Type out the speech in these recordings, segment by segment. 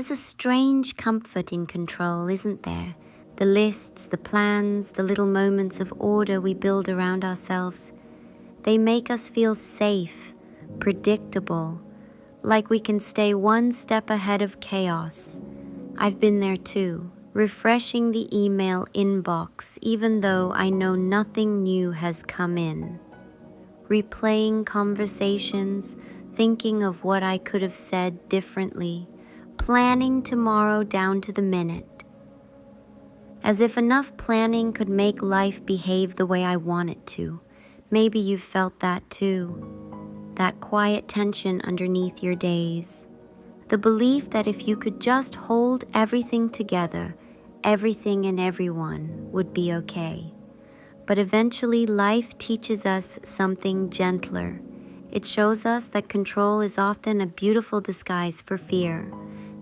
There's a strange comfort in control, isn't there? The lists, the plans, the little moments of order we build around ourselves, they make us feel safe, predictable, like we can stay one step ahead of chaos. I've been there too, refreshing the email inbox even though I know nothing new has come in. Replaying conversations, thinking of what I could have said differently, planning tomorrow down to the minute. As if enough planning could make life behave the way I want it to. Maybe you've felt that too. That quiet tension underneath your days. The belief that if you could just hold everything together, everything and everyone would be okay. But eventually life teaches us something gentler. It shows us that control is often a beautiful disguise for fear.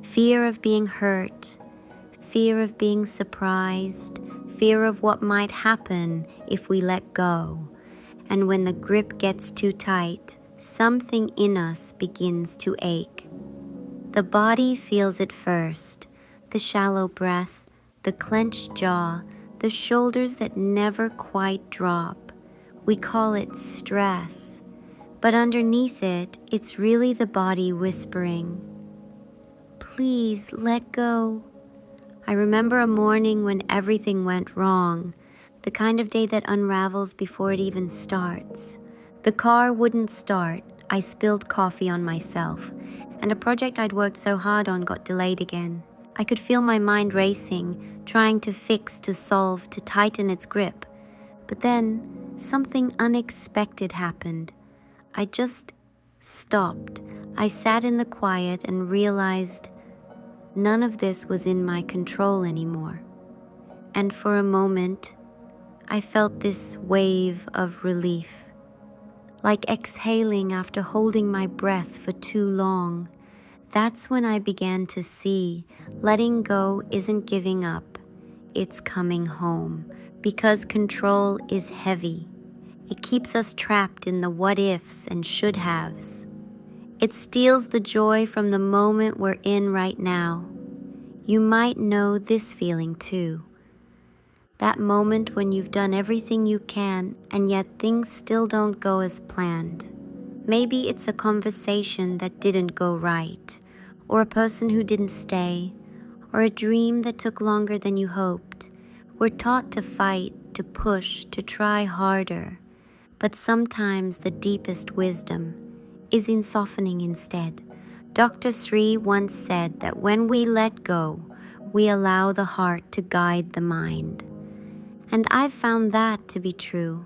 Fear of being hurt, fear of being surprised, fear of what might happen if we let go. And when the grip gets too tight, something in us begins to ache. The body feels it first, the shallow breath, the clenched jaw, the shoulders that never quite drop. We call it stress, but underneath it, it's really the body whispering, "Please let go." I remember a morning when everything went wrong, the kind of day that unravels before it even starts. The car wouldn't start, I spilled coffee on myself, and a project I'd worked so hard on got delayed again. I could feel my mind racing, trying to fix, to solve, to tighten its grip. But then, something unexpected happened. I just stopped. I sat in the quiet and realized none of this was in my control anymore. And for a moment, I felt this wave of relief, like exhaling after holding my breath for too long. That's when I began to see letting go isn't giving up, it's coming home, because control is heavy. It keeps us trapped in the what ifs and should haves. It steals the joy from the moment we're in right now. You might know this feeling too. That moment when you've done everything you can and yet things still don't go as planned. Maybe it's a conversation that didn't go right, or a person who didn't stay, or a dream that took longer than you hoped. We're taught to fight, to push, to try harder, but sometimes the deepest wisdom is in softening instead. Dr. Sri once said that when we let go, we allow the heart to guide the mind. And I've found that to be true.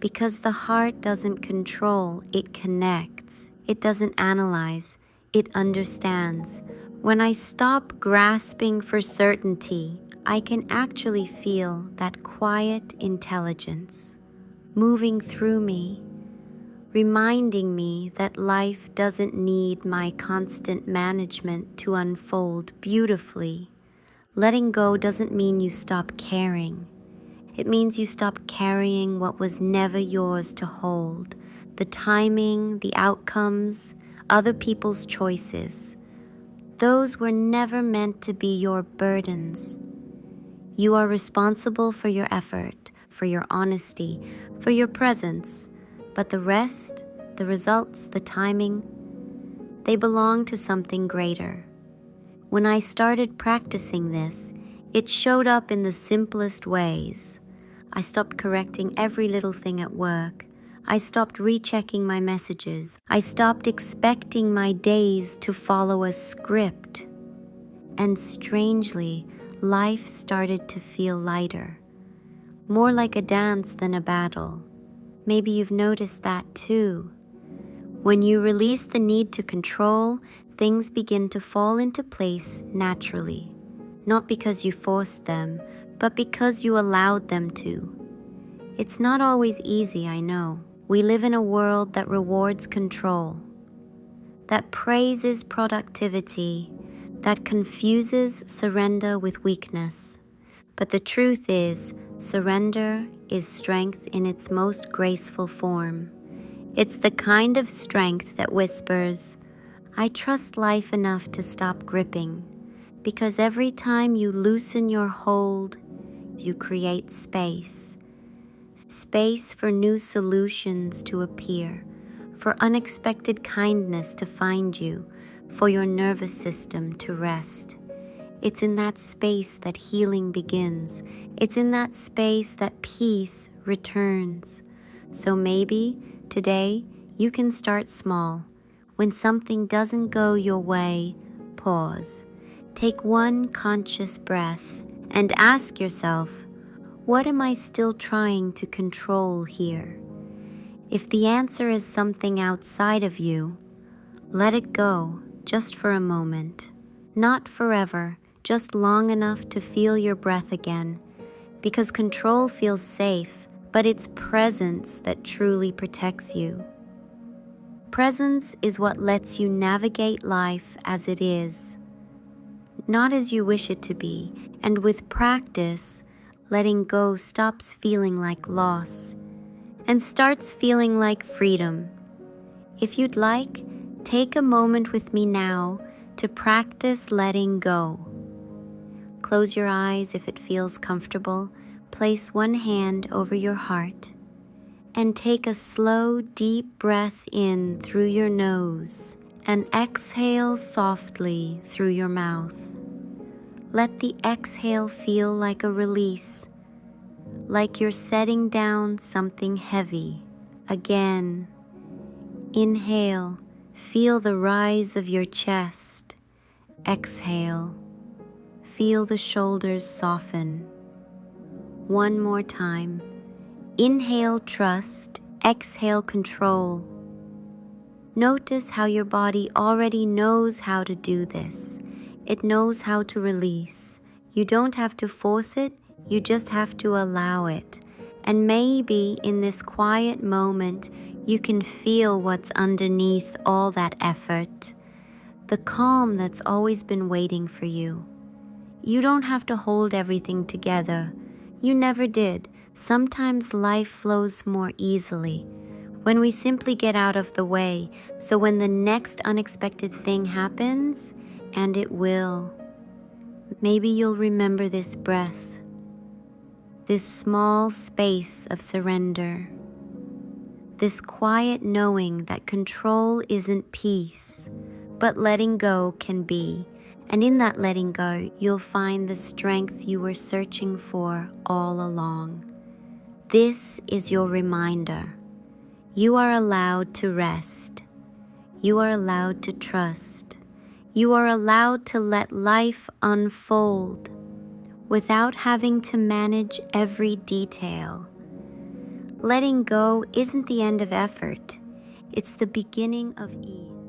Because the heart doesn't control, it connects. It doesn't analyze, it understands. When I stop grasping for certainty, I can actually feel that quiet intelligence moving through me, reminding me that life doesn't need my constant management to unfold beautifully. Letting go doesn't mean you stop caring. It means you stop carrying what was never yours to hold. The timing, the outcomes, other people's choices. Those were never meant to be your burdens. You are responsible for your effort, for your honesty, for your presence. But the rest, the results, the timing, they belong to something greater. When I started practicing this, it showed up in the simplest ways. I stopped correcting every little thing at work. I stopped rechecking my messages. I stopped expecting my days to follow a script. And strangely, life started to feel lighter. More like a dance than a battle. Maybe you've noticed that too. When you release the need to control, things begin to fall into place naturally. Not because you forced them, but because you allowed them to. It's not always easy, I know. We live in a world that rewards control, that praises productivity, that confuses surrender with weakness. But the truth is, surrender is strength in its most graceful form. It's the kind of strength that whispers, I trust life enough to stop gripping, because every time you loosen your hold, you create space. Space for new solutions to appear, for unexpected kindness to find you, for your nervous system to rest. It's in that space that healing begins. It's in that space that peace returns. So maybe today you can start small. When something doesn't go your way, pause. Take one conscious breath and ask yourself, what am I still trying to control here? If the answer is something outside of you, let it go just for a moment. Not forever, just long enough to feel your breath again. Because control feels safe, but it's presence that truly protects you. Presence is what lets you navigate life as it is, not as you wish it to be. And with practice, letting go stops feeling like loss and starts feeling like freedom. If you'd like, take a moment with me now to practice letting go. Close your eyes if it feels comfortable. Place one hand over your heart and take a slow, deep breath in through your nose and exhale softly through your mouth. Let the exhale feel like a release, like you're setting down something heavy. Again, inhale, feel the rise of your chest. Exhale, feel the shoulders soften. One more time. Inhale trust, exhale control. Notice how your body already knows how to do this. It knows how to release. You don't have to force it, you just have to allow it. And maybe in this quiet moment, you can feel what's underneath all that effort. The calm that's always been waiting for you. You don't have to hold everything together. You never did. Sometimes life flows more easily when we simply get out of the way. So when the next unexpected thing happens, and it will, maybe you'll remember this breath, this small space of surrender, this quiet knowing that control isn't peace, but letting go can be. And in that letting go, you'll find the strength you were searching for all along. This is your reminder. You are allowed to rest. You are allowed to trust. You are allowed to let life unfold without having to manage every detail. Letting go isn't the end of effort. It's the beginning of ease.